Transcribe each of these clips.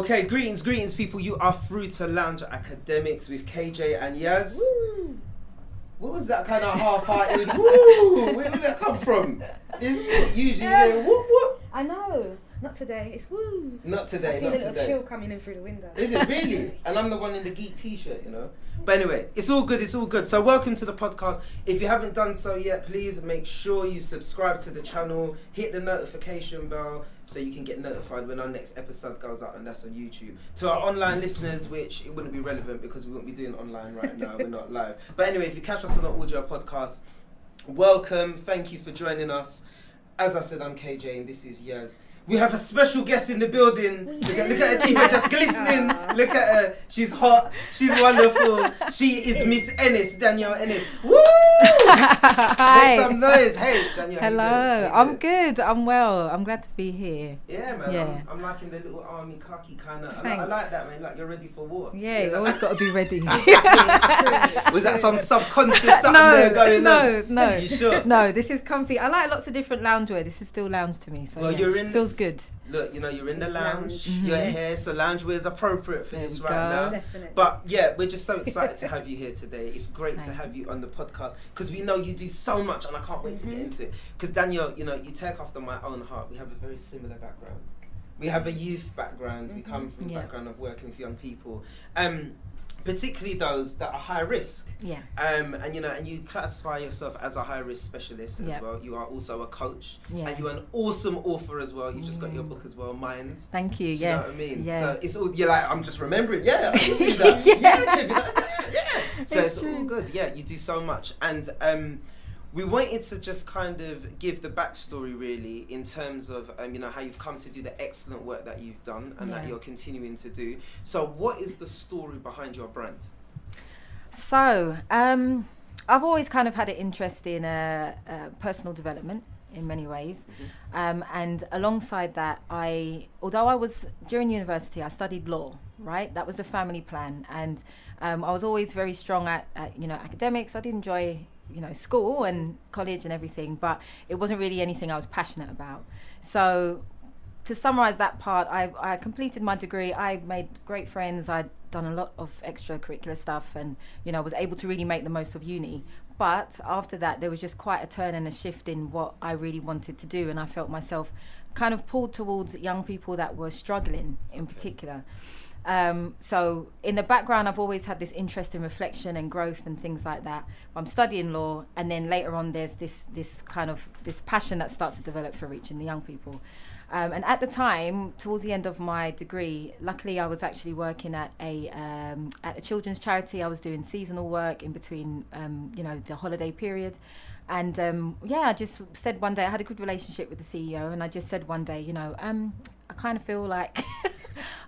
Okay, greetings people. You are through to Lounge Academics with KJ and Yazz. Woo. What was that kind of half-hearted woo? Where did that come from? It's usually whoop. I know. Not today. It's woo. Not today, I feel not a little today. chill coming in through the window. Is it really? And I'm the one in the geek t-shirt, you know. But anyway, it's all good. So welcome to the podcast. If you haven't done so yet, please make sure you subscribe to the channel, hit the notification bell so you can get notified when our next episode goes out, and that's on YouTube. To our online listeners, which it wouldn't be relevant because we won't be doing online right now, we're not live. But anyway, if you catch us on the audio podcast, welcome, thank you for joining us. As I said, I'm KJ and this is Yazz. We have a special guest in the building. Look at her teeth are just glistening. Look at her. She's hot. She's wonderful. She is Miss Ennis, Danielle Ennis. Woo! Hi. Make some noise. Hey, Danielle. Hello. I'm good. I'm well. I'm glad to be here. Yeah, man. Yeah. I'm liking the little army khaki kind of. I Thanks. like that, man. Like you're ready for war. Yeah, you always got to be ready. Was that some subconscious something there going on? No. You sure? No, this is comfy. I like lots of different loungewear. This is still lounge to me. So Well, yeah, you're in- feels good. Look, you know, you're in the lounge. Lounge. You're here, so loungewear is appropriate for There this we right go. now. Definitely. But yeah, we're just so excited to have you here today. It's great to Thanks. have you on the podcast because we know you do so much, and I can't wait to get into it. Because Danielle, you know, you take after my own heart. We have a very similar background. We have a youth background. We come from a Yeah. background of working with young people, particularly those that are high risk. Yeah. And you know, and you classify yourself as a high risk specialist as Yeah. well. You are also a coach, Yeah. and you're an awesome author as well. You've just got your book as well, Mind. Thank you. Do you know Yes. what I mean? Yeah. So it's all, you're like, I'm just remembering. Yeah, I can do that. Yeah. Kevin, yeah. So It's it's true. all good. Yeah, you do so much. And we wanted to just kind of give the backstory really in terms of, you know, how you've come to do the excellent work that you've done and that Yeah. you're continuing to do. So what is the story behind your brand? So, I've always kind of had an interest in personal development in many ways. And alongside that, although I was, during university, I studied law, right? That was the family plan. And I was always very strong at academics. I did enjoy, school and college and everything, but it wasn't really anything I was passionate about. So to summarize that part, I completed my degree. I made great friends. I'd done a lot of extracurricular stuff and, was able to really make the most of uni. But after that, there was just quite a turn and a shift in what I really wanted to do. And I felt myself kind of pulled towards young people that were struggling in particular. So in the background, I've always had this interest in reflection and growth and things like that. I'm studying law, and then later on, there's this passion that starts to develop for reaching the young people. And at the time, towards the end of my degree, luckily I was actually working at a children's charity. I was doing seasonal work in between, the holiday period. And I just said one day, I had a good relationship with the CEO, and I just said one day, I kind of feel like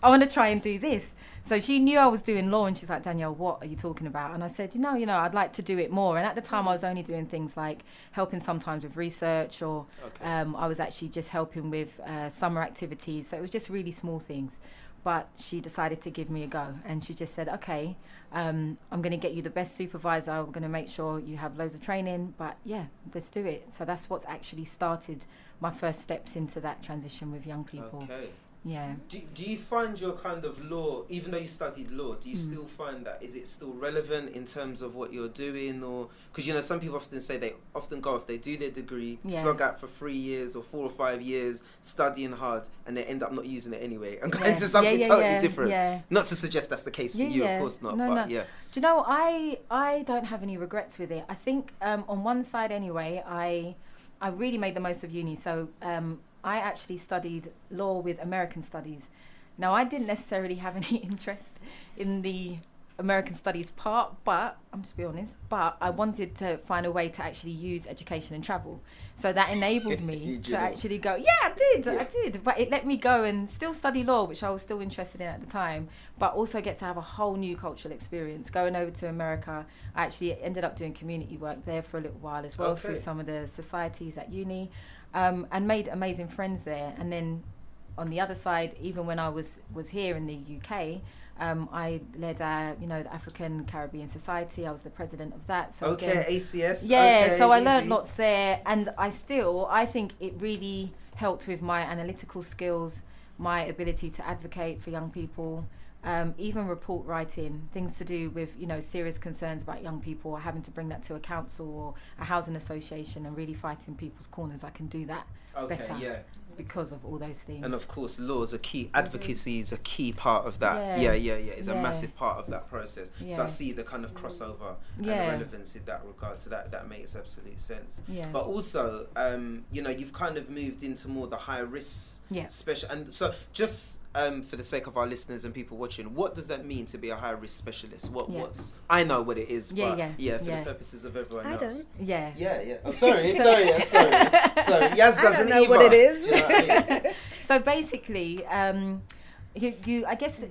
I want to try and do this. So she knew I was doing law, and she's like, Danielle, what are you talking about? And I said, I'd like to do it more. And at the time I was only doing things like helping sometimes with research, or I was actually just helping with summer activities. So it was just really small things. But she decided to give me a go, and she just said, okay, I'm going to get you the best supervisor. I'm going to make sure you have loads of training, but yeah, let's do it. So that's what's actually started my first steps into that transition with young people. Okay. Yeah. Do you find your kind of law, even though you studied law, do you still find that, is it still relevant in terms of what you're doing? Or because some people often say they often go, if they do their degree, slog out for 3 years or 4 or 5 years studying hard, and they end up not using it anyway and going to something totally different. Yeah. Not to suggest that's the case for you, of course not. No. Yeah. Do you know, I don't have any regrets with it. I think on one side anyway, I really made the most of uni. So I actually studied law with American studies. Now, I didn't necessarily have any interest in the American studies part, but I'm just be honest, but I wanted to find a way to actually use education and travel. So that enabled me to actually go, I did. But it let me go and still study law, which I was still interested in at the time, but also get to have a whole new cultural experience. Going over to America, I actually ended up doing community work there for a little while as well, through some of the societies at uni, and made amazing friends there. And then on the other side, even when I was here in the UK, I led the African Caribbean Society. I was the president of that. So again, ACS. Yeah, okay, so I easy. learned lots there, and I think it really helped with my analytical skills, my ability to advocate for young people, even report writing, things to do with, you know, serious concerns about young people, or having to bring that to a council or a housing association and really fight in people's corners. I can do that better. Yeah. Because of all those things. And of course, laws are key. Advocacy is a key part of that. Yeah. It's a massive part of that process. So I see the kind of crossover and the relevance in that regard. So that makes absolute sense. But also, you know, you've kind of moved into more the high risk special. And so just for the sake of our listeners and people watching, what does that mean to be a high risk specialist? What's I know what it is, but for the purposes of everyone else. I don't. Yeah. Oh, sorry. Yazz doesn't know either. what it is. Do you know what I mean? So basically, you I guess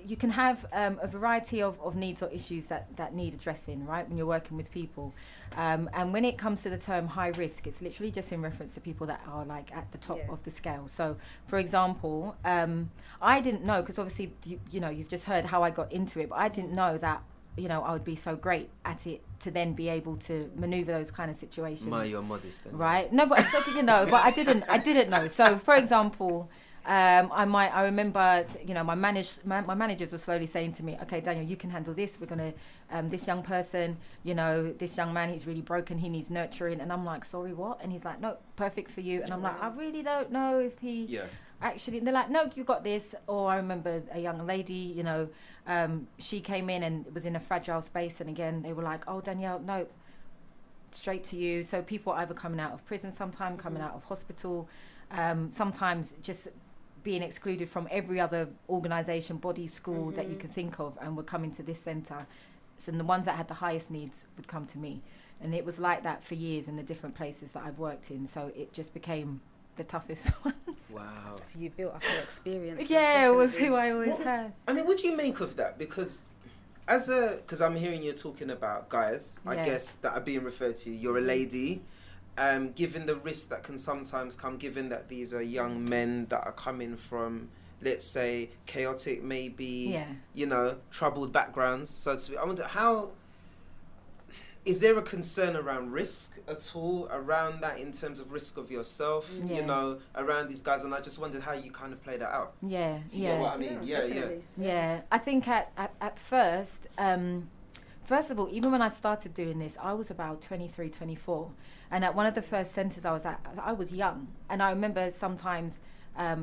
you can have a variety of needs or issues that need addressing, right, when you're working with people. And when it comes to the term high risk, it's literally just in reference to people that are like at the top of the scale. So, for example, I didn't know, because obviously, you know, you've just heard how I got into it, but I didn't know that, you know, I would be so great at it to then be able to maneuver those kind of situations. You're modest then. Right? No, but you know, but I didn't know. So, for example, I remember, you know, my managers were slowly saying to me, okay, Daniel, you can handle this. We're going to, this young person, you know, this young man, he's really broken. He needs nurturing. And I'm like, sorry, what? And he's like, no, perfect for you. And I'm like, I really don't know if he actually, and they're like, no, you got this. Or I remember a young lady, you know, she came in and was in a fragile space. And again, they were like, oh, Danielle, no, straight to you. So people either coming out of prison, sometimes coming out of hospital, sometimes just being excluded from every other organisation, body, school that you can think of, and were coming to this centre. So the ones that had the highest needs would come to me. And it was like that for years in the different places that I've worked in. So it just became the toughest ones. Wow. So you built up your experience. Yeah, it was who I always had. I mean, what do you make of that? Because because I'm hearing you talking about guys, I guess, that are being referred to, you're a lady. Given the risk that can sometimes come, given that these are young men that are coming from, let's say, chaotic, maybe, you know, troubled backgrounds, so to speak. I wonder, is there a concern around risk at all, around that, in terms of risk of yourself, you know, around these guys? And I just wondered how you kind of play that out. You know what I mean? Yeah. I think at first, first of all, even when I started doing this, I was about 23, 24. And at one of the first centres I was at, I was young. And I remember sometimes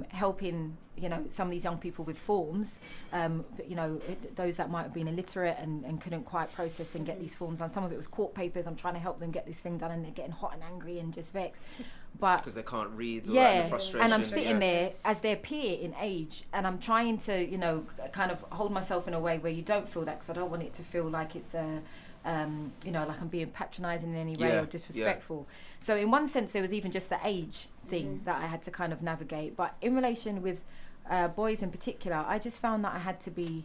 helping, you know, some of these young people with forms, you know, those that might have been illiterate and couldn't quite process and get these forms done. Some of it was court papers. I'm trying to help them get this thing done, and they're getting hot and angry and just vexed. But because they can't read, or the frustration. And I'm sitting there as their peer in age, and I'm trying to, you know, kind of hold myself in a way where you don't feel that, because I don't want it to feel like it's you know, like I'm being patronising in any way or disrespectful. So in one sense, there was even just the age thing that I had to kind of navigate. But in relation with boys in particular, I just found that I had to be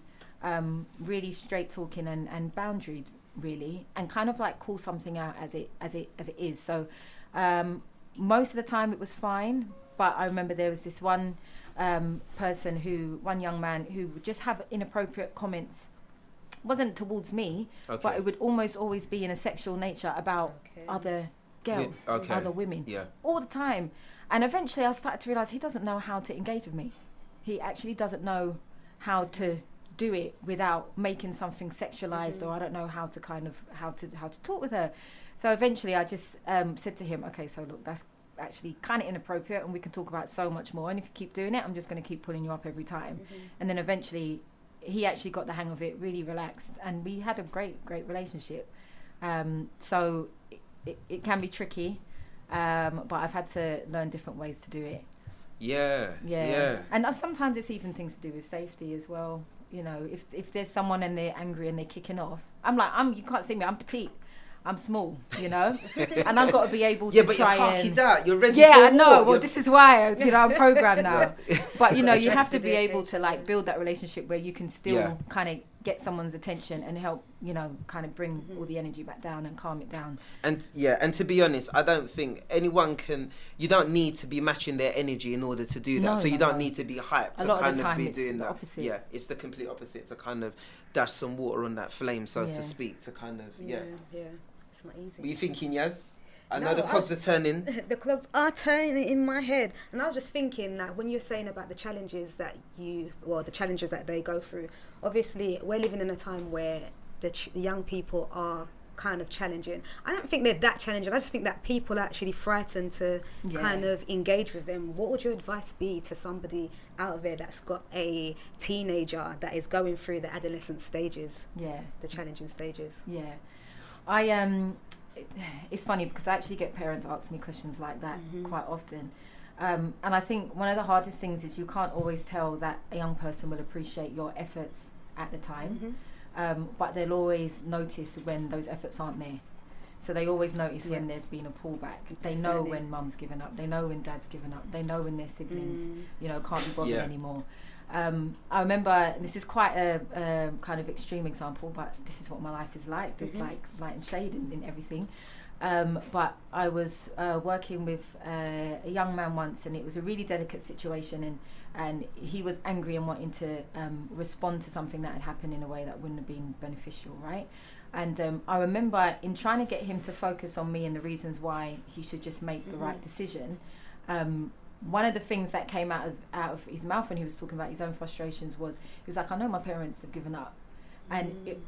really straight talking and boundaried, really, and kind of like call something out as it is. So most of the time it was fine, but I remember there was this one one young man who would just have inappropriate comments. Wasn't towards me, but it would almost always be in a sexual nature about other girls, other women, all the time. And eventually I started to realise he doesn't know how to engage with me. He actually doesn't know how to do it without making something sexualised, or I don't know how to how to talk with her. So eventually I just said to him, okay, so look, that's actually kind of inappropriate, and we can talk about so much more. And if you keep doing it, I'm just going to keep pulling you up every time. And then eventually he actually got the hang of it, really relaxed, and we had a great relationship. So it can be tricky, but I've had to learn different ways to do it. Yeah. And sometimes it's even things to do with safety as well. You know, if there's someone and they're angry and they're kicking off, you can't see me, I'm petite. I'm small, you know, and I've got to be able to try and... you're out, you're ready for war. I know, well, this is why, you know, I'm programmed now. But, you know, you have to be able to, like, build that relationship where you can still kind of get someone's attention and help, you know, kind of bring all the energy back down and calm it down. And, to be honest, I don't think anyone you don't need to be matching their energy in order to do that. So you don't need to be hyped to kind of be doing that. Opposite. Yeah, it's the complete opposite, to kind of dash some water on that flame, so to speak, to kind of, Yeah. It's not easy. What are you thinking, Yazz? I know the cogs are turning. The clogs are turning in my head. And I was just thinking, like, when you're saying about the challenges that the challenges that they go through, obviously we're living in a time where the young people are kind of challenging. I don't think they're that challenging. I just think that people are actually frightened to kind of engage with them. What would your advice be to somebody out there that's got a teenager that is going through the adolescent stages? Yeah. The challenging stages. Yeah. It's funny because I actually get parents ask me questions like that quite often. And I think one of the hardest things is you can't always tell that a young person will appreciate your efforts at the time, but they'll always notice when those efforts aren't there. So they always notice when there's been a pullback. They know when mum's given up. They know when dad's given up. They know when their siblings, can't be bothered anymore. I remember, and this is quite a kind of extreme example, but this is what my life is like. There's like light and shade in everything. But I was working with a young man once, and it was a really delicate situation, and he was angry and wanting to respond to something that had happened in a way that wouldn't have been beneficial, right? And I remember in trying to get him to focus on me and the reasons why he should just make the right decision, one of the things that came out of his mouth when he was talking about his own frustrations was, he was like, I know my parents have given up. And it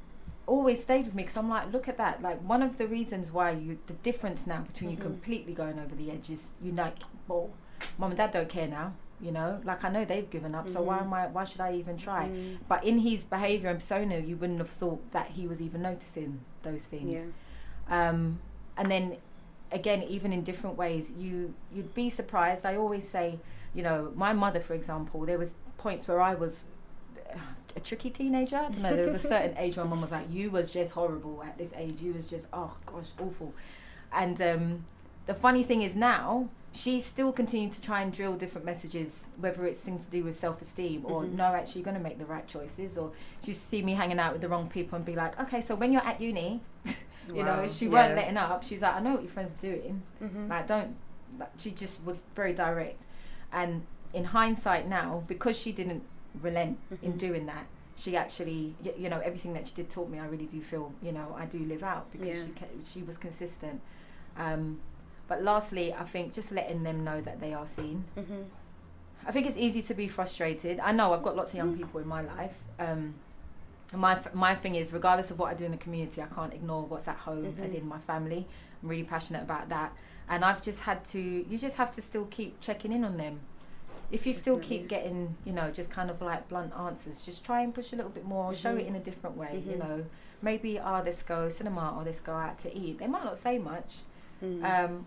always stayed with me, because I'm like, look at that. Like, one of the reasons why the difference now between you completely going over the edge is you like, well, mum and dad don't care now, like I know they've given up, so why should I even try? But in his behaviour and persona, you wouldn't have thought that he was even noticing those things. And then again, even in different ways, you'd be surprised. I always say, my mother, for example, there was points where I was a tricky teenager. I don't know, there was a certain age where mum was like, you was just horrible at this age. You was just, oh gosh, awful. And the funny thing is now, she still continues to try and drill different messages, whether it's things to do with self-esteem or no, actually you're going to make the right choices, or she see me hanging out with the wrong people and be like, okay, so when you're at uni, she weren't letting up. She's like, I know what your friends are doing. Like, don't. Like, she just was very direct. And in hindsight now, because she didn't relent in doing that, she actually, everything that she did taught me, I really do feel, I do live out, because she was consistent. But lastly, I think just letting them know that they are seen. I think it's easy to be frustrated. I know I've got lots of young people in my life. My thing is, regardless of what I do in the community, I can't ignore what's at home, as in my family. I'm really passionate about that. And I've just you just have to still keep checking in on them. If you still keep getting, just kind of like blunt answers, just try and push a little bit more, show it in a different way, Maybe, let's go cinema, or let's go out to eat. They might not say much,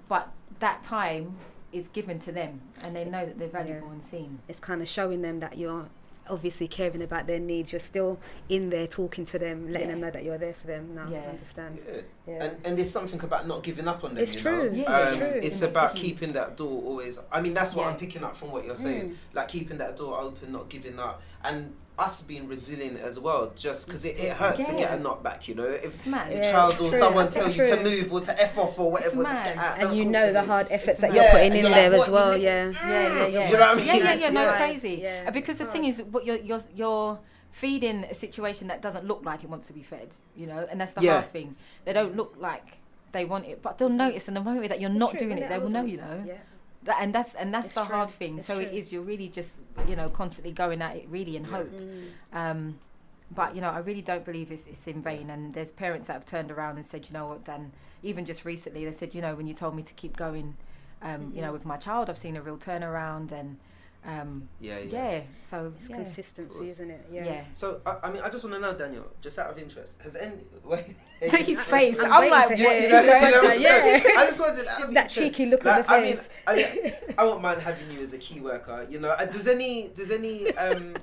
but that time is given to them, and they know that they're valuable and seen. It's kind of showing them that you're obviously caring about their needs. You're still in there talking to them, letting them know that you're there for them. No, I understand. And there's something about not giving up on them. It's true. It's true. It's about keeping that door always. I mean, that's what I'm picking up from what you're saying. Like, keeping that door open, not giving up, and us being resilient as well. Just because it hurts to get a knockback, If a child or someone tells you to move or to F off or whatever, to get out, and the hard efforts that you're putting in there as well. Yeah. Do you know what I mean? No, it's crazy. Because the thing is, what you're feeding a situation that doesn't look like it wants to be fed, and that's the hard thing. They don't look like they want it, but they'll notice in the moment that you're not doing it. They will know, And that's the hard thing. So it is, you're really just, constantly going at it really in hope. But, I really don't believe it's in vain. And there's parents that have turned around and said, you know what, Dan, even just recently, they said, when you told me to keep going, with my child, I've seen a real turnaround. And so it's consistency, isn't it? Yeah. So I just want to know, Danielle, just out of interest, has any his face? I'm like, what? I just wanted that cheeky look on the face. I won't mind having you as a key worker. Does any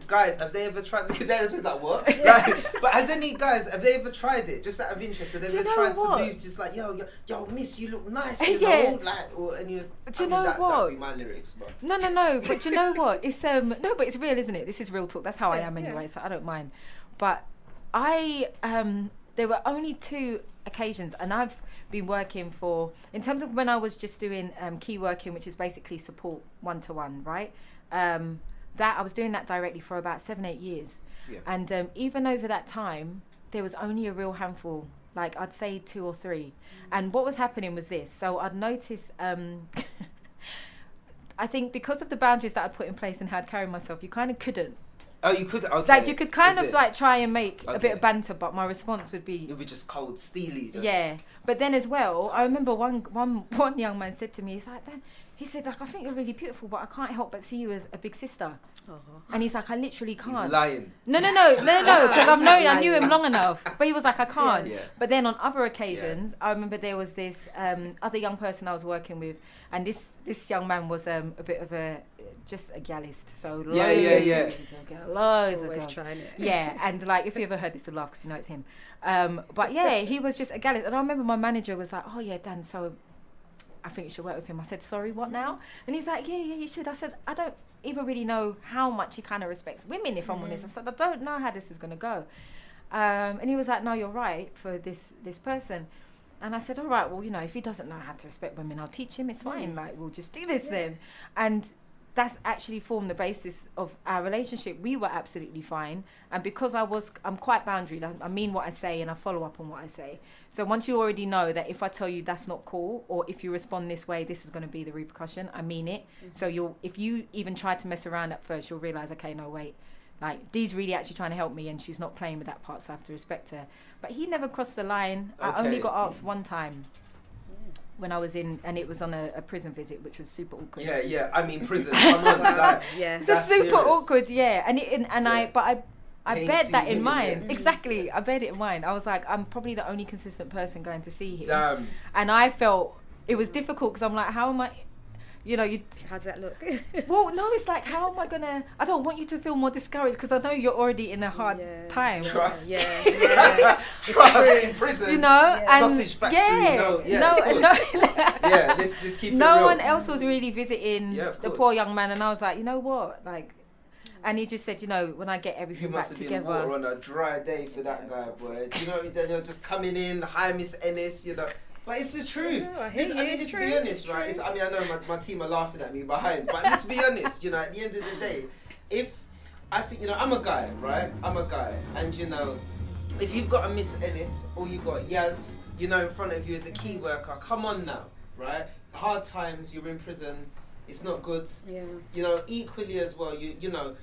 guys, have they ever tried? Because they're like, what? But have they ever tried it? Just out of interest, have they ever tried to move? Just like, yo, miss, you look nice. Or any. Do you know what? That'd be my lyrics. But. No. But do you know what? It's no, but it's real, isn't it? This is real talk. That's how I am anyway, so I don't mind. But there were only 2 occasions, and I've been working in terms of when I was just doing key working, which is basically support 1-to-1, right? That I was doing that directly for about 7-8 years. And even over that time, there was only a real handful like I'd say 2 or 3. And what was happening was this. So I'd notice, I think because of the boundaries that I'd put in place and how I'd carry myself, you kind of couldn't. Oh, you could. Okay. Like you could kind of like try and make a bit of banter, but my response would be. It would be just cold, steely. Just. Yeah, but then as well, I remember one young man said to me, he's like, "Dan," he said, like, I think you're really beautiful, but I can't help but see you as a big sister. And he's like, I literally can't. He's lying. No, because I knew him long enough. But he was like, I can't. Yeah. But then on other occasions, I remember there was this other young person I was working with, and this young man was a bit of just a gallist. So loads of girls. Trying it. Yeah, and like if you ever heard this, you'll laugh because you know it's him. But yeah, he was just a gallist. And I remember my manager was like, oh yeah, Dan, so I think you should work with him. I said, sorry, what now? And he's like, yeah, you should. I said, I don't even really know how much he kind of respects women, if I'm honest. I said, I don't know how this is going to go. And he was like, no, you're right for this person. And I said, all right, well, you know, if he doesn't know how to respect women, I'll teach him. It's fine. Like, we'll just do this then. And that's actually formed the basis of our relationship. We were absolutely fine. And because I'm quite boundary. I mean what I say and I follow up on what I say. So once you already know that if I tell you that's not cool, or if you respond this way, this is going to be the repercussion, I mean it. So if you even try to mess around at first, you'll realize, okay, no, wait. Like, Dee's really actually trying to help me and she's not playing with that part, so I have to respect her. But he never crossed the line. Okay. I only got asked one time. When I was in, and it was on a prison visit, which was super awkward. Yeah. I mean, prison. Come on, like, it's super serious. Awkward. Yeah, I bear that in mind. Exactly, I bear it in mind. I was like, I'm probably the only consistent person going to see him. Damn. And I felt it was difficult because I'm like, how am I? You know, how does that look? Well, no, it's like, how am I gonna? I don't want you to feel more discouraged because I know you're already in a hard time. Trust. Yeah. Trust in prison. You know, and sausage factory. No. Yeah, let's keep it real. No one else was really visiting the poor young man, and I was like, you know what, like. And he just said, you know, when I get everything back together. You must have been water on a dry day for that guy, boy. Do you know, Danielle just coming in, hi Miss Ennis, you know. But it's the truth. Let's be honest, right? I know my team are laughing at me behind, but let's be honest, you know, at the end of the day, I think, you know, I'm a guy, right? And, you know, if you've got a Miss Ennis or you've got Yazz, you know, in front of you as a key worker, come on now, right? Hard times, you're in prison, it's not good. Yeah. You know, equally as well, you know,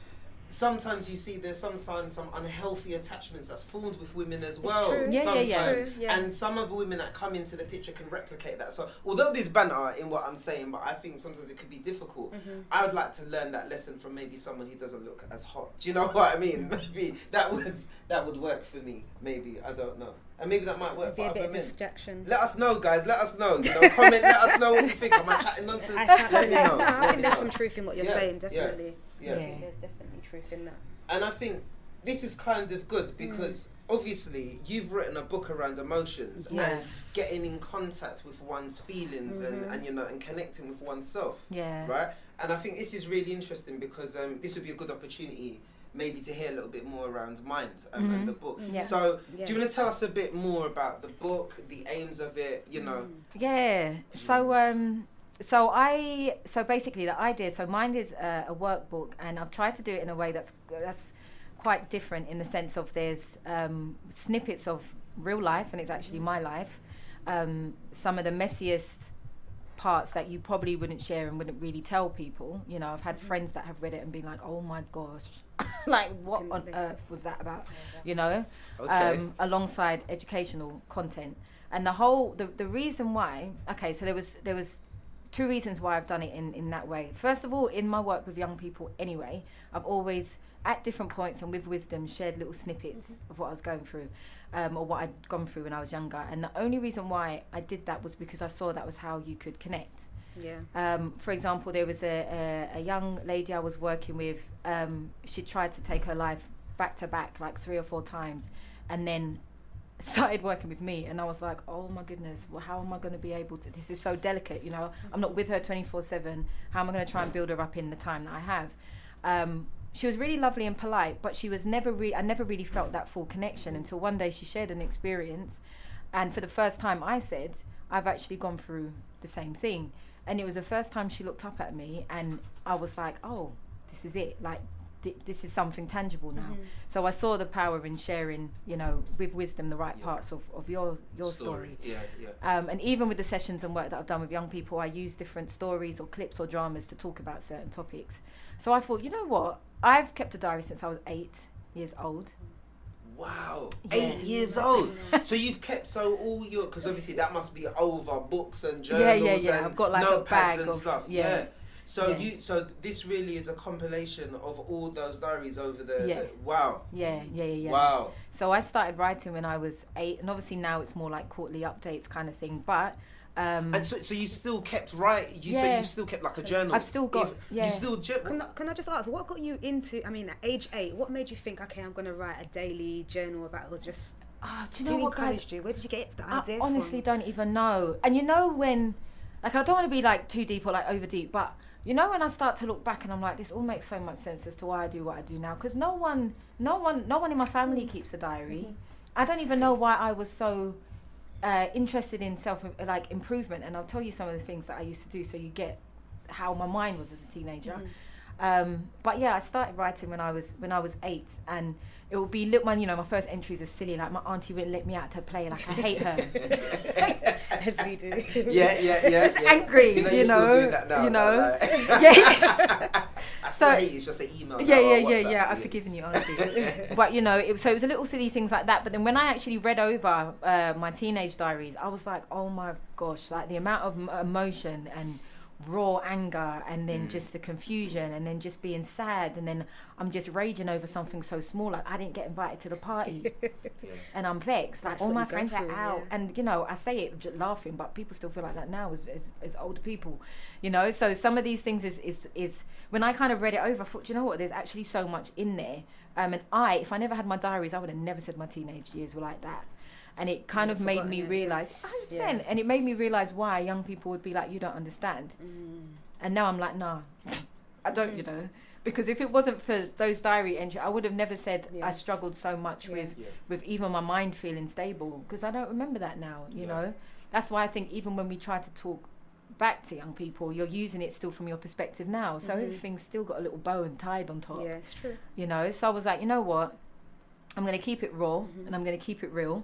sometimes you see there's sometimes some unhealthy attachments that's formed with women as well. True. Yeah. True. And some of the women that come into the picture can replicate that. So although there's banter in what I'm saying, but I think sometimes it could be difficult. I would like to learn that lesson from maybe someone who doesn't look as hot. Do you know what I mean? Maybe that would work for me. Maybe, I don't know. And maybe that might work for other men. It'd be a bit of distraction. Let us know, guys. Let us know. You know, comment. Let us know what you think. Am I chatting nonsense? Let me know. I think there's some truth in what you're saying. Definitely. Yeah. I think there's definitely truth in that. And I think this is kind of good because obviously you've written a book around emotions and getting in contact with one's feelings and you know, and connecting with oneself. Yeah. Right? And I think this is really interesting because this would be a good opportunity maybe to hear a little bit more around mind and the book. Yeah. So do you want to tell us a bit more about the book, the aims of it, you know? Yeah. So basically the idea, so Mind is a workbook, and I've tried to do it in a way that's quite different in the sense of there's snippets of real life, and it's actually my life. Some of the messiest parts that you probably wouldn't share and wouldn't really tell people. You know, I've had friends that have read it and been like, oh my gosh, like what on earth was that about? You know, alongside educational content. And the reason why, so there was 2 reasons why I've done it in that way. First of all, in my work with young people anyway, I've always, at different points and with wisdom, shared little snippets of what I was going through, or what I'd gone through when I was younger. And the only reason why I did that was because I saw that was how you could connect. Yeah. For example, there was a young lady I was working with. She tried to take her life back to back like 3 or 4 times, and then started working with me, and I was like, oh my goodness, well, how am I going to be able to, this is so delicate, you know, I'm not with her 24/7, how am I going to try and build her up in the time that I have? She was really lovely and polite, but she was I never really felt that full connection until one day she shared an experience, and for the first time I said, I've actually gone through the same thing. And it was the first time she looked up at me, and I was like, oh, this is it, like this is something tangible now. So I saw the power in sharing, you know, with wisdom the right parts of your story. And even with the sessions and work that I've done with young people, I use different stories or clips or dramas to talk about certain topics. So I thought, you know what, I've kept a diary since I was 8 years old. Wow, 8 years old. So you've kept all your, because obviously that must be over books and journals and I've got like notepads a bag and of stuff. So this really is a compilation of all those diaries over the wow. Wow. So I started writing when I was 8, and obviously now it's more like quarterly updates kind of thing, but and so you still kept writing. So you've still kept like a journal. I've still got. You still Can I just ask, what got you into? I mean, at age 8, what made you think, okay, I'm gonna write a daily journal about? It was just. Do you know what, guys? Where did you get the idea? I honestly don't even know. And you know when, like, I don't want to be like too deep or like over deep, but you know when I start to look back and I'm like, this all makes so much sense as to why I do what I do now. Because no one in my family keeps a diary. I don't even know why I was so interested in improvement, and I'll tell you some of the things that I used to do so you get how my mind was as a teenager. But yeah, I started writing when I was 8, and it would be my first entries are silly, like my auntie wouldn't let me out to play, like I hate her. As we do. Just angry, you know. Still doing that now, you know. I still hate you. It's just an email. I've forgiven you, auntie. But you know, it was a little silly things like that. But then when I actually read over my teenage diaries, I was like, oh my gosh, like the amount of emotion and raw anger, and then just the confusion, and then just being sad, and then I'm just raging over something so small, like I didn't get invited to the party and I'm vexed, like all my friends are out, and you know, I say it just laughing, but people still feel like that now as older people, you know. So some of these things is when I kind of read it over, I thought, you know what, there's actually so much in there, and if I never had my diaries, I would have never said my teenage years were like that. And it kind of made me realise, 100%, and it made me realise why young people would be like, you don't understand. And now I'm like, nah, I don't, you know. Because if it wasn't for those diary entries, I would have never said I struggled so much with even my mind feeling stable, because I don't remember that now, you know. That's why I think even when we try to talk back to young people, you're using it still from your perspective now. So everything's still got a little bow and tied on top. Yeah, it's true. You know, so I was like, you know what? I'm going to keep it raw and I'm going to keep it real.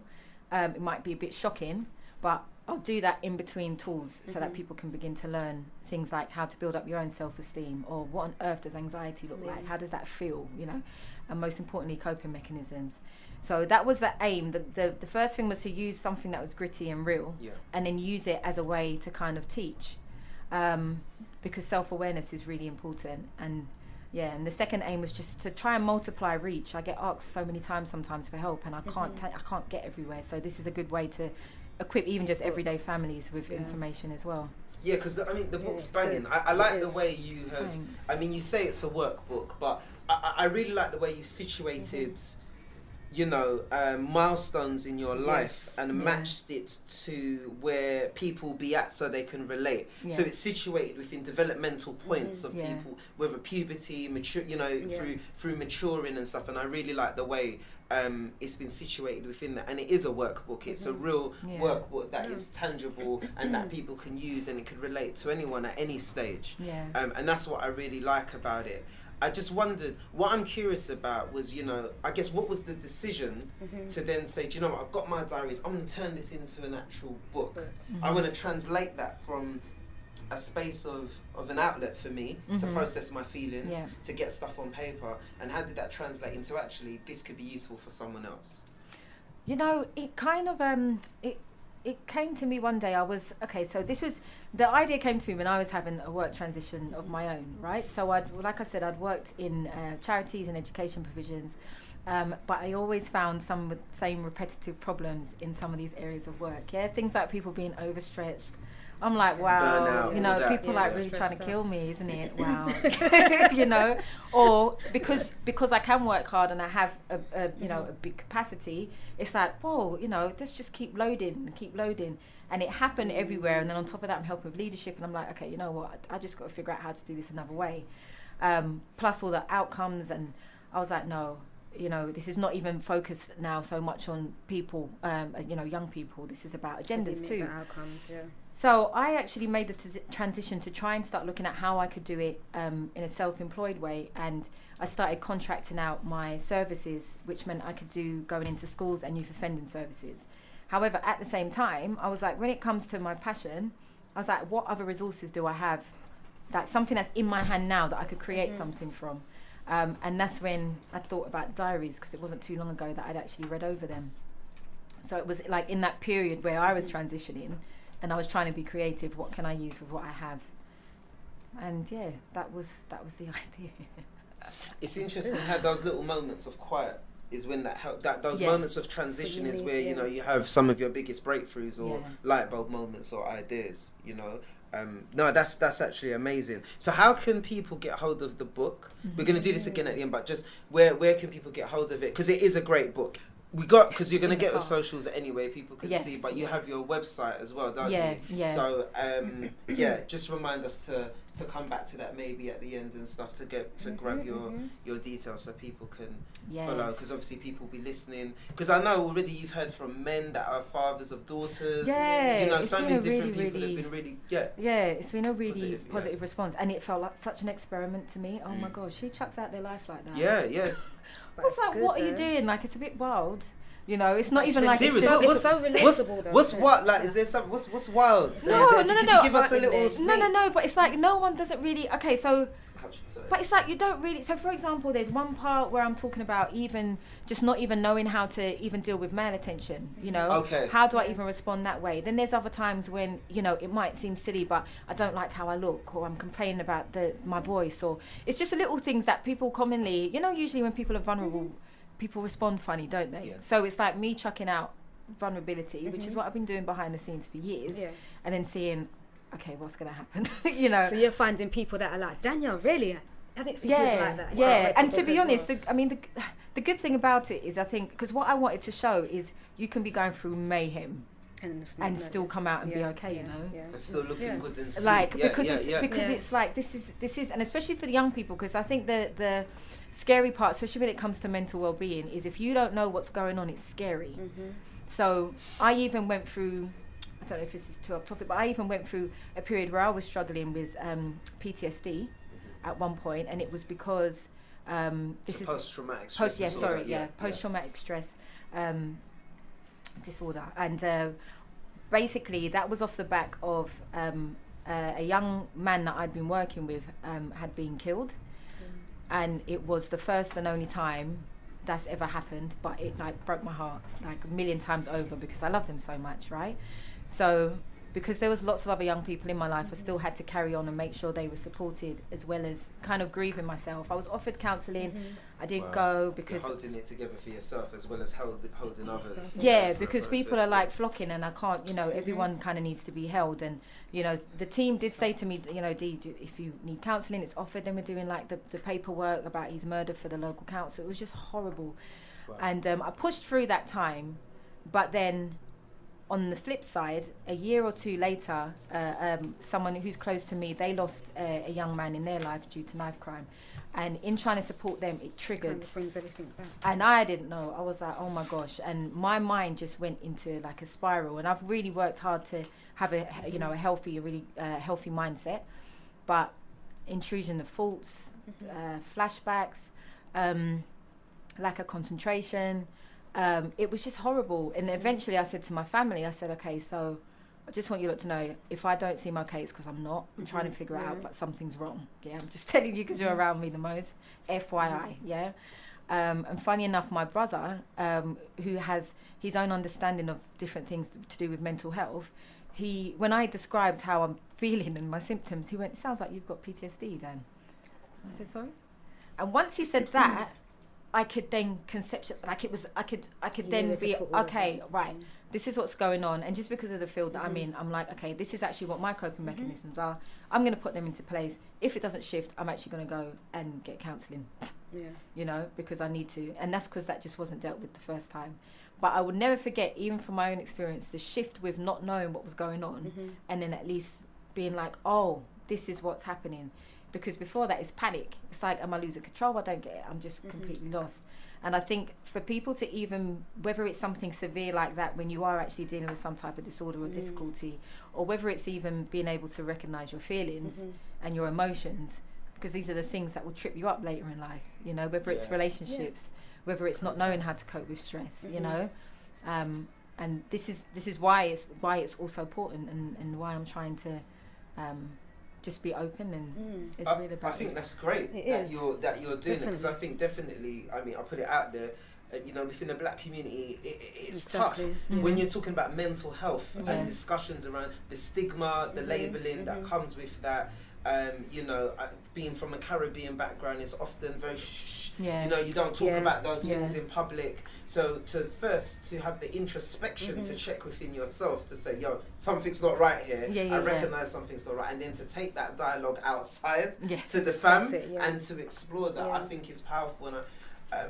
It might be a bit shocking, but I'll do that in between tools so that people can begin to learn things like how to build up your own self-esteem, or what on earth does anxiety look like? How does that feel? You know, and most importantly, coping mechanisms. So that was the aim. The first thing was to use something that was gritty and real, and then use it as a way to kind of teach, because self-awareness is really important. And the second aim was just to try and multiply reach. I get asked so many times sometimes for help, and I can't get everywhere. So this is a good way to equip even just everyday families with information as well. Yeah, because I mean the book's banging. I like the way you have. Thanks. I mean, you say it's a workbook, but I really like the way you've situated, you know, milestones in your life and matched it to where people be at so they can relate. So it's situated within developmental points of people, whether puberty, mature, you know, through maturing and stuff. And I really like the way it's been situated within that. And it is a workbook. It's a real workbook that is tangible and that people can use, and it could relate to anyone at any stage. And that's what I really like about it. I just wondered, what I'm curious about was, you know, I guess what was the decision to then say, do you know what, I've got my diaries, I'm going to turn this into an actual book. I want to translate that from a space of an outlet for me to process my feelings, to get stuff on paper. And how did that translate into actually this could be useful for someone else? You know, it kind of, it came to me one day. So the idea came to me when I was having a work transition of my own, right? So I'd worked in charities and education provisions, but I always found some of the same repetitive problems in some of these areas of work. Yeah, things like people being overstretched. I'm like, wow, burnout, you know, people like really trying to kill me, isn't it? Wow, you know, or because I can work hard and I have a big capacity. It's like, whoa, you know, let's just keep loading, and it happened everywhere. And then on top of that, I'm helping with leadership, and I'm like, okay, you know what? I just got to figure out how to do this another way. Plus all the outcomes, and I was like, no. You know, this is not even focused now so much on people, you know, young people. This is about agendas too. Outcomes, So I actually made the transition to try and start looking at how I could do it in a self-employed way, and I started contracting out my services, which meant I could do going into schools and youth offending services. However, at the same time, I was like, when it comes to my passion, I was like, what other resources do I have? That's something that's in my hand now that I could create something from. And that's when I thought about diaries, because it wasn't too long ago that I'd actually read over them. So it was like in that period where I was transitioning and I was trying to be creative, what can I use with what I have? And yeah, that was the idea. It's interesting how those little moments of quiet is when those moments of transition is where, you know, you have some of your biggest breakthroughs or light bulb moments or ideas, you know. No, that's actually amazing. So how can people get hold of the book? We're going to do this again at the end, but just where can people get hold of it? Because it is a great book. Because you're going to get the socials anyway, people can see, but you have your website as well, don't you? Yeah. So, just remind us to come back to that maybe at the end and stuff, to grab your details so people can follow, because obviously people will be listening. Because I know already you've heard from men that are fathers of daughters. Yeah, you know, it's so been many a different really, people have been really, it's been a really positive response, and it felt like such an experiment to me. Oh my gosh, who chucks out their life like that? Yeah. I was like, what are you doing? Like, it's a bit wild. You know, it's not even like serious. It's so relatable though. What's what? Like, is there some? What's wild? No. Could you give us a little sneak? No. But it's like no one doesn't really. Okay, so. But it's like you don't really. So, for example, there's one part where I'm talking about even just not even knowing how to even deal with male attention. You know, how do I even respond that way? Then there's other times when, you know, it might seem silly, but I don't like how I look, or I'm complaining about my voice, or it's just little things that people commonly, you know, usually when people are vulnerable, people respond funny, don't they? So it's like me chucking out vulnerability, which is what I've been doing behind the scenes for years, and then seeing, okay, what's going to happen? You know. So you're finding people that are like, Danielle, really? I think like that. Yeah. And to be honest, the good thing about it is, I think, because what I wanted to show is you can be going through mayhem and still come out and be okay, you know. And still looking good and sweet. Like, because it's like this is, and especially for the young people, because I think the scary part, especially when it comes to mental well-being, is if you don't know what's going on, it's scary. So I even went through, I don't know if this is too off topic, but I even went through a period where I was struggling with PTSD at one point, and it was because this is post-traumatic stress post-traumatic stress disorder, and basically that was off the back of a young man that I'd been working with had been killed, and it was the first and only time that's ever happened, but it like broke my heart like a million times over, because I love them so much, right? So because there was lots of other young people in my life, I still had to carry on and make sure they were supported, as well as kind of grieving myself. I was offered counselling. I didn't go because... You're holding it together for yourself as well as holding others. Yeah, because people are like flocking, and I can't, you know, everyone kind of needs to be held. And, you know, the team did say to me, you know, Dee, if you need counselling, it's offered. Then we're doing like the paperwork about his murder for the local council. It was just horrible. And I pushed through that time, but then... on the flip side, a year or two later, someone who's close to me, they lost a young man in their life due to knife crime. And in trying to support them, it triggered. Kind of brings everything back. And I didn't know. I was like, oh my gosh. And my mind just went into like a spiral. And I've really worked hard to have a really healthy mindset. But intrusion of thoughts, flashbacks, lack of concentration, it was just horrible. And eventually I said to my family, I said, okay, so I just want you lot to know, if I don't seem okay, it's because I'm not. I'm trying to figure it out, but something's wrong. Yeah, I'm just telling you because you're around me the most. FYI, yeah. And funny enough, my brother, who has his own understanding of different things to do with mental health, when I described how I'm feeling and my symptoms, he went, it sounds like you've got PTSD, Dan. I said, sorry? And once he said that, I could then I could then be, okay, right, this is what's going on. And just because of the field that I'm in, I'm like, okay, this is actually what my coping mechanisms are. I'm going to put them into place. If it doesn't shift, I'm actually going to go and get counselling, you know, because I need to. And that's because that just wasn't dealt with the first time. But I would never forget, even from my own experience, the shift with not knowing what was going on, and then at least being like, oh, this is what's happening. Because before that, it's panic. It's like, am I losing control? I don't get it. I'm just completely lost. And I think for people to even, whether it's something severe like that, when you are actually dealing with some type of disorder or difficulty, or whether it's even being able to recognize your feelings and your emotions, because these are the things that will trip you up later in life, you know, whether it's relationships, whether it's not knowing how to cope with stress, you know. And this is why it's also important, and why I'm trying to just be open, and it's really about. I think that's great that you're doing it, because I think definitely, I mean, I'll put it out there. You know, within the black community, it's tough when you're talking about mental health and discussions around the stigma, the labeling that comes with that. You know, being from a Caribbean background, it's often very you know, you don't talk about those things in public. So to have the introspection to check within yourself to say, yo, something's not right here. I recognise something's not right, and then to take that dialogue outside to the fam and to explore that, I think is powerful. And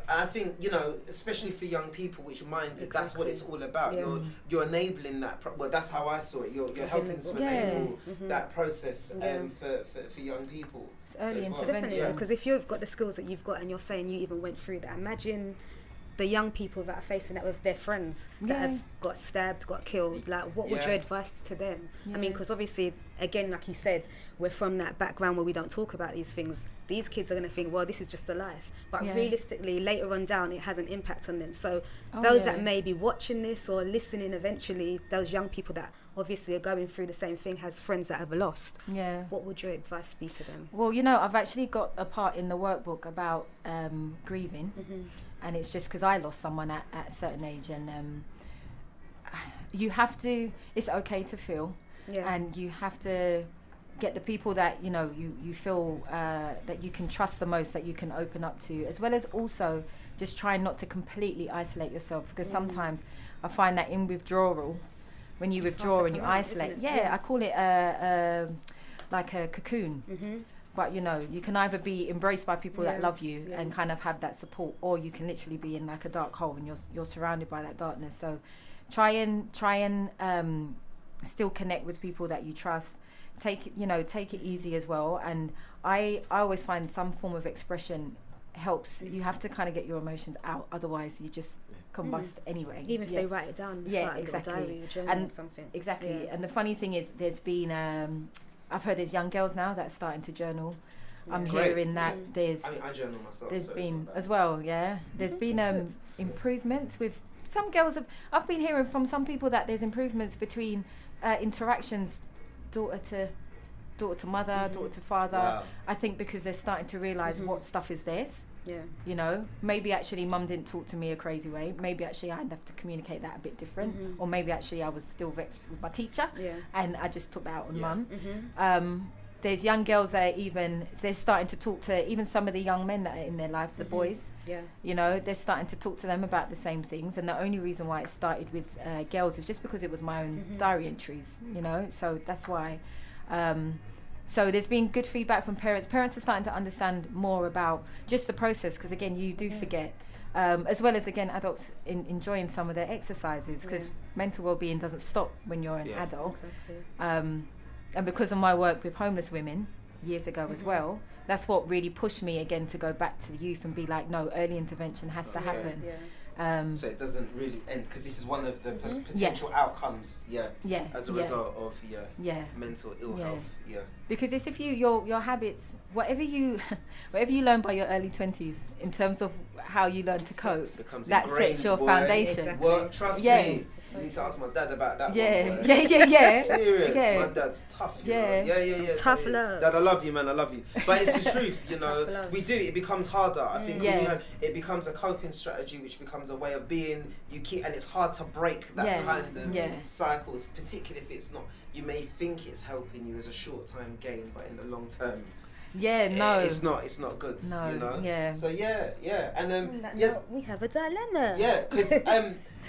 I think, you know, especially for young people, which that's what it's all about. You're enabling that. Well, that's how I saw it. You're helping to enable that process for young people. It's early intervention. Definitely, because if you've got the skills that you've got, and you're saying you even went through that, imagine the young people that are facing that with their friends that have got stabbed, got killed. Like, what would your advice to them? I mean, because obviously, again, like you said, we're from that background where we don't talk about these things. These kids are going to think, well, this is just a life. But realistically, later on down, it has an impact on them. So those that may be watching this or listening eventually, those young people that obviously are going through the same thing, has friends that have lost. What would your advice be to them? Well, you know, I've actually got a part in the workbook about grieving. And it's just because I lost someone at a certain age. And you have to, it's okay to feel. And you have to get the people that, you know, you feel that you can trust the most, that you can open up to, as well as also just trying not to completely isolate yourself, because sometimes I find that in withdrawal, when you withdraw and you isolate, I call it like a cocoon. But, you know, you can either be embraced by people that love you and kind of have that support, or you can literally be in like a dark hole and you're surrounded by that darkness. So try and still connect with people that you trust. Take it easy as well. And I always find some form of expression helps. You have to kind of get your emotions out, otherwise you just combust anyway. Even if they write it down, exactly. Diary, journal, and something. Exactly. And the funny thing is, there's been I've heard there's young girls now that are starting to journal. I'm hearing that there's. I journal myself. There's been as well. There's been improvements with some girls. I've been hearing from some people that there's improvements between interactions. Daughter to mother, daughter to father. Wow. I think because they're starting to realise what stuff is theirs. You know, maybe actually mum didn't talk to me a crazy way. Maybe actually I'd have to communicate that a bit different. Or maybe actually I was still vexed with my teacher and I just took that out on mum. There's young girls that they're starting to talk to even some of the young men that are in their lives, the boys. You know, they're starting to talk to them about the same things. And the only reason why it started with girls is just because it was my own diary entries, you know. So that's why. So there's been good feedback from parents. Parents are starting to understand more about just the process, because again, you do forget. As well as, again, adults enjoying some of their exercises, because mental well-being doesn't stop when you're an adult. And because of my work with homeless women years ago as well, that's what really pushed me again to go back to the youth and be like, no, early intervention has to happen. So it doesn't really end, because this is one of the potential outcomes as a result of mental ill health. Because it's if your habits, whatever you learn by your early 20s in terms of how you learn to cope, that sets your foundation. Well, trust me. You need to ask my dad about that one. Serious. My dad's tough. Yeah. Tough love. Dad, I love you, man. I love you. But it's the truth, you know. We do. It becomes harder. I think it becomes a coping strategy, which becomes a way of being. You keep, and it's hard to break that kind of cycles, particularly if it's not. You may think it's helping you as a short-term gain, but in the long term. It's not good. No. You know? So and we have a dilemma. Because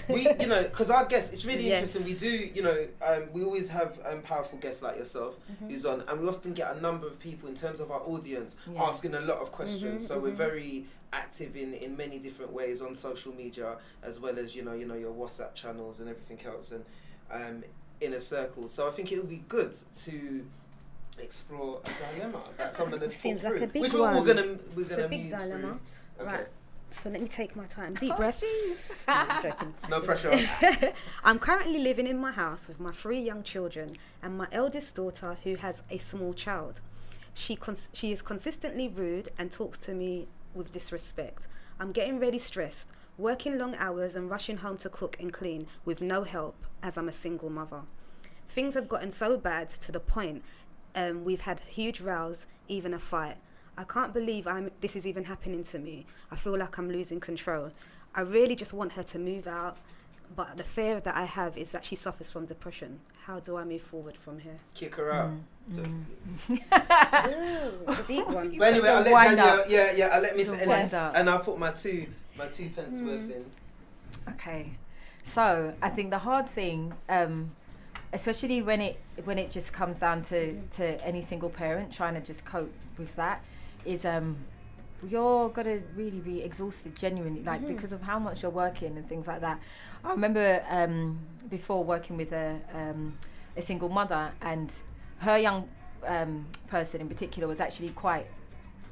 because our guests, it's really interesting. We do, we always have powerful guests like yourself who's on, and we often get a number of people in terms of our audience asking a lot of questions. So we're very active in many different ways on social media, as well as your WhatsApp channels and everything else, and inner circles. So I think it would be good to explore a dilemma that someone has seems put like through, a big which one. we're gonna it's a big dilemma. Through. Okay. Right. So let me take my time. Deep breaths. No, I'm joking. No pressure. I'm currently living in my house with my 3 young children and my eldest daughter who has a small child. She is consistently rude and talks to me with disrespect. I'm getting really stressed, working long hours and rushing home to cook and clean with no help as I'm a single mother. Things have gotten so bad to the point we've had huge rows, even a fight. I can't believe this is even happening to me. I feel like I'm losing control. I really just want her to move out, but the fear that I have is that she suffers from depression. How do I move forward from here? Kick her out. Ooh, a deep one. But anyway, I'll let Danielle, I'll let Miss It's a Ennis, wind up. and I'll put my two pence worth in. Okay, so I think the hard thing, especially when it just comes down to any single parent trying to just cope with that, is you're gonna really be exhausted genuinely, like because of how much you're working and things like that. I remember before working with a single mother, and her young person in particular was actually quite,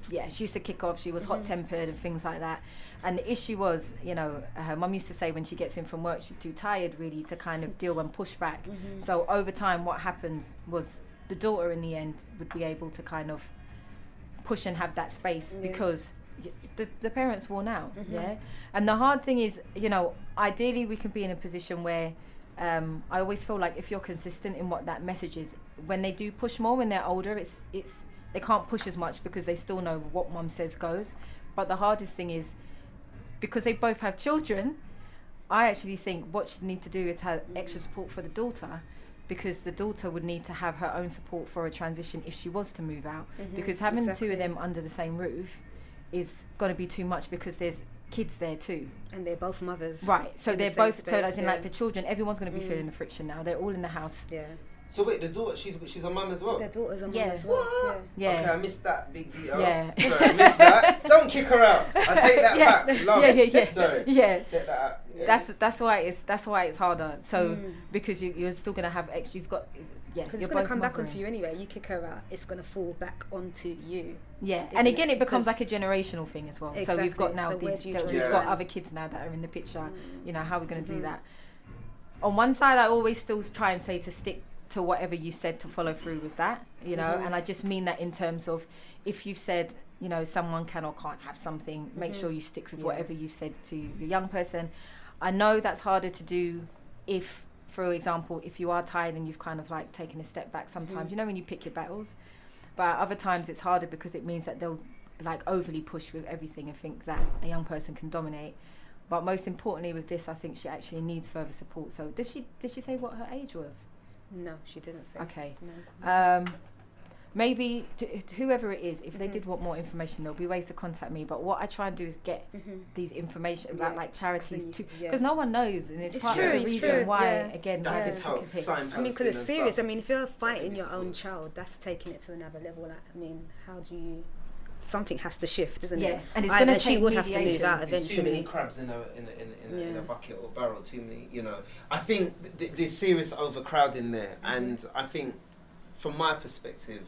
she used to kick off. She was hot-tempered and things like that. And the issue was, her mum used to say when she gets in from work, she's too tired really to kind of deal and push back. So over time, what happens was the daughter in the end would be able to kind of push and have that space because the parents worn out. And the hard thing is, ideally we can be in a position where I always feel like if you're consistent in what that message is, when they do push more when they're older, it's they can't push as much because they still know what mum says goes. But the hardest thing is, because they both have children, I actually think what you need to do is have extra support for the daughter, because the daughter would need to have her own support for a transition if she was to move out. Because having the two of them under the same roof is going to be too much, because there's kids there too. And they're both mothers. Right, so they're both, space, so as in like the children, everyone's going to be feeling the friction now. They're all in the house. Yeah. So wait, the daughter, she's a mum as well? Their daughter's a mum Yeah. as well. What? Yeah. Okay, I missed that big detail. Yeah. Sorry, I missed that. Don't kick her out. I take that back. Love. Yeah. Sorry. Yeah. Take that out. Yeah. That's why it's harder. So because you're still going to have extra, you've got Because it's going to come back onto you anyway. You kick her out, it's going to fall back onto you. Yeah, and again, it becomes like a generational thing as well. Exactly. So we've got now So we've draw got other kids now that are in the picture. How are we going to do that? On one side, I always still try and say to stick to whatever you said, to follow through with that. And I just mean that in terms of, if you've said, someone can or can't have something, make sure you stick with whatever you said to your young person. I know that's harder to do if, for example, if you are tired and you've kind of like taken a step back sometimes, when you pick your battles. But other times it's harder because it means that they'll like overly push with everything and think that a young person can dominate. But most importantly with this, I think she actually needs further support. So did she say what her age was? No, she didn't say. Okay. No. Maybe whoever it is, if they did want more information, there'll be ways to contact me. But what I try and do is get these information about like charities too, because no one knows, and it's part of the reason why again that this book is hit. I mean, because it's serious. I mean, if you're fighting your own child, that's taking it to another level. Like, I mean, how do you? Something has to shift, isn't it? And it's going to take she would have to lose that There's eventually. too many crabs in a bucket or barrel. Too many, I think there's serious overcrowding there, and I think, from my perspective,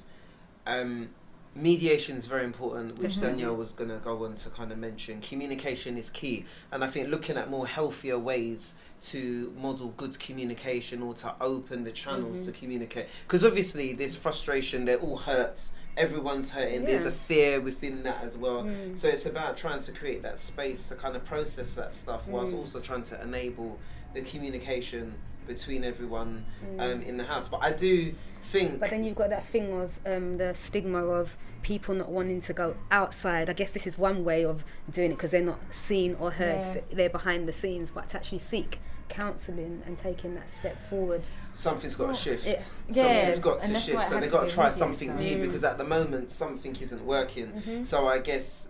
mediation is very important, which Danielle was going to go on to kind of mention. Communication is key, and I think looking at more healthier ways to model good communication, or to open the channels to communicate, because obviously there's frustration, they're all hurts, everyone's hurting, there's a fear within that as well. So it's about trying to create that space to kind of process that stuff, whilst also trying to enable the communication between everyone in the house. But I do think... But then you've got that thing of the stigma of people not wanting to go outside. I guess this is one way of doing it, because they're not seen or heard. They're behind the scenes. But to actually seek counselling and taking that step forward, something's got to shift. Something's got to shift. So they've got to try something new, because at the moment something isn't working. So I guess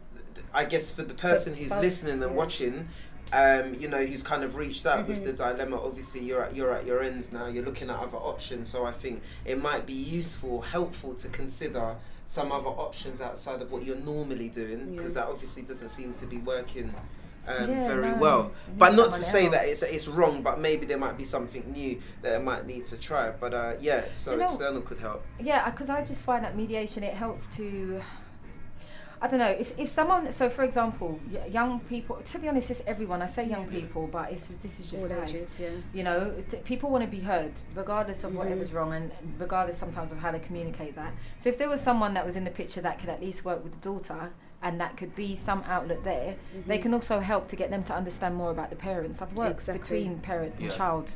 for the person who's listening and watching, who's kind of reached out with the dilemma, obviously you're at your ends now, you're looking at other options. So I think it might be helpful to consider some other options outside of what you're normally doing, because that obviously doesn't seem to be working very well. But not to say that it's wrong, but maybe there might be something new that I might need to try. But so external could help. Yeah, because I just find that mediation, it helps to... I don't know, if someone, so for example, young people, to be honest, it's everyone. I say young people, but this is just All life. ages, yeah. You know, people want to be heard, regardless of whatever's wrong, and regardless sometimes of how they communicate that. So if there was someone that was in the picture that could at least work with the daughter, and that could be some outlet there, they can also help to get them to understand more about the parents. I've worked between parent and child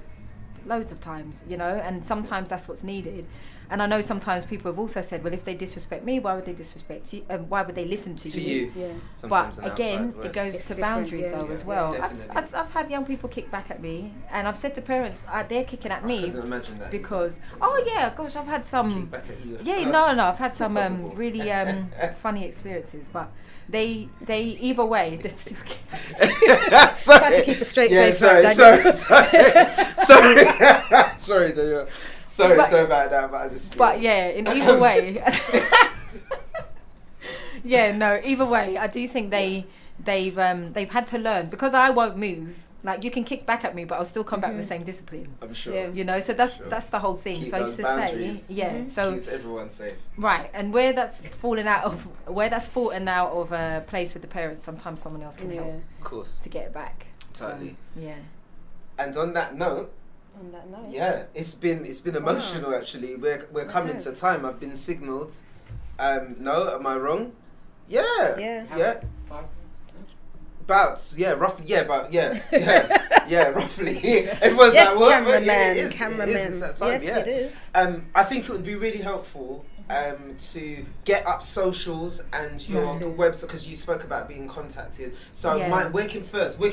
loads of times, you know, and sometimes that's what's needed. And I know sometimes people have also said, well, if they disrespect me, why would they disrespect you? Why would they listen to you? Yeah. Sometimes but again, it goes to boundaries though as well. I've had young people kick back at me, and I've said to parents, they're kicking at me. I couldn't imagine that. Because, gosh, I've had some. Kick back at you. Yeah, no, I've had some really funny experiences, but they either way, they're still Sorry. Try to keep a straight face. Sorry, Danielle. Sorry about that, but I just. But yeah, in either way. Either way, I do think they've had to learn, because I won't move. Like, you can kick back at me, but I'll still come back with the same discipline. I'm sure. Yeah. You know, so that's the whole thing. Keep so I used to say, so keeps everyone safe. Right, and where that's fallen out of a place with the parents, sometimes someone else can help. Of course. To get it back. Totally. So, yeah. And on that note. Yeah, it's been emotional actually. We're coming to time. I've been signalled. No, am I wrong? Yeah. Roughly. Yeah, roughly. Everyone's like, what? Cameraman. It's that time. Yes, it is. I think it would be really helpful to get up socials and your website, because you spoke about being contacted. So where can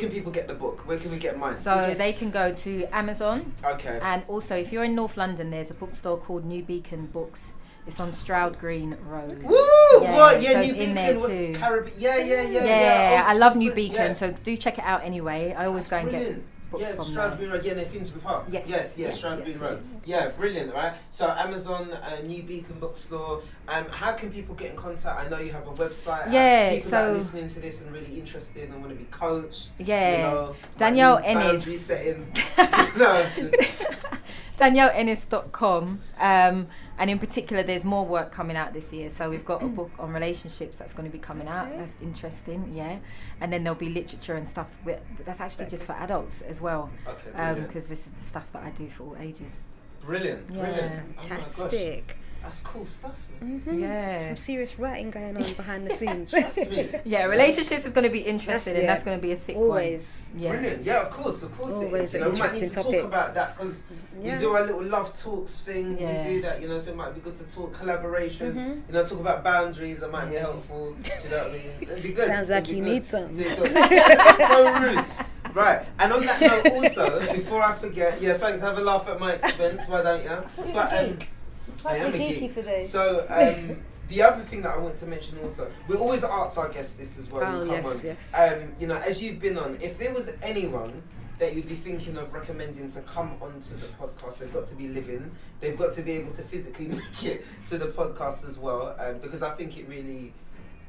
people get the book? Where can we get mine? So they can go to Amazon. Okay. And also, if you're in North London, there's a bookstore called New Beacon Books. It's on Stroud Green Road. Woo! Yeah, what? Yeah, so New it's Beacon. in there too. Yeah. I love New Beacon, so do check it out anyway. I always go and get books from Stroud there. Green Road, near Finsbury Park. Yes, Stroud Green Road. Yeah, brilliant, right? So Amazon, New Beacon Bookstore. How can people get in contact? I know you have a website. Yeah, people that are listening to this and really interested and want to be coached. Yeah, you know, Danielle Ennis. DanielleEnnis.com. And in particular, there's more work coming out this year. So we've got a book on relationships that's going to be coming out. That's interesting, yeah. And then there'll be literature and stuff. That's actually just for adults as well. Okay, because this is the stuff that I do for all ages. Brilliant. Fantastic. Oh, that's cool stuff. Yeah. Some serious writing going on behind the scenes. Trust me. Yeah, relationships is going to be interesting, and that's going to be a thick one. Yeah. Brilliant. Yeah, of course Always it is. an We might need to interesting talk about that, because we do our little love talks thing. Yeah. We do that, so it might be good to talk collaboration. Talk about boundaries. That might be helpful. Do you know what I mean? It'd be good. Sounds like you need some. So rude. Right, and on that note also, before I forget, thanks, have a laugh at my expense, why don't you? But I am a geek today. So the other thing that I want to mention also, we always ask our guests this as well. Yes. As you've been on, if there was anyone that you'd be thinking of recommending to come onto the podcast, they've got to be living, they've got to be able to physically make it to the podcast as well, because I think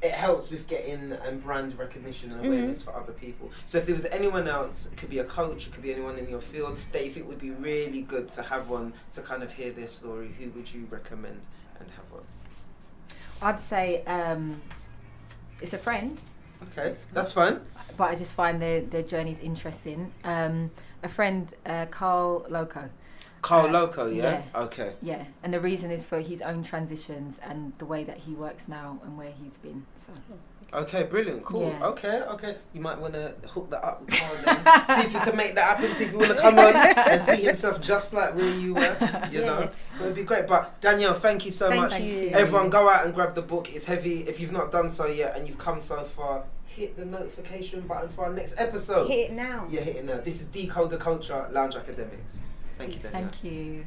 it helps with getting brand recognition and awareness for other people. So if there was anyone else, it could be a coach, it could be anyone in your field that you think would be really good to have one to kind of hear their story, who would you recommend and have one? I'd say it's a friend. Okay, that's fine. But I just find their journeys interesting. A friend, Carl Loco. Carl Loco, yeah? Okay. Yeah, and the reason is for his own transitions and the way that he works now and where he's been. So. Okay, brilliant, cool. Yeah. Okay. You might want to hook that up with Carl then. See if you can make that happen, see if you want to come on and see himself just like where you were, you know? It would be great. But Danielle, thank you so much. Thank you. Everyone go out and grab the book. It's heavy. If you've not done so yet and you've come so far, hit the notification button for our next episode. Hit it now. Yeah, hit it now. This is Decode the Culture, Lounge Academics. Thank you, Danielle. Thank you.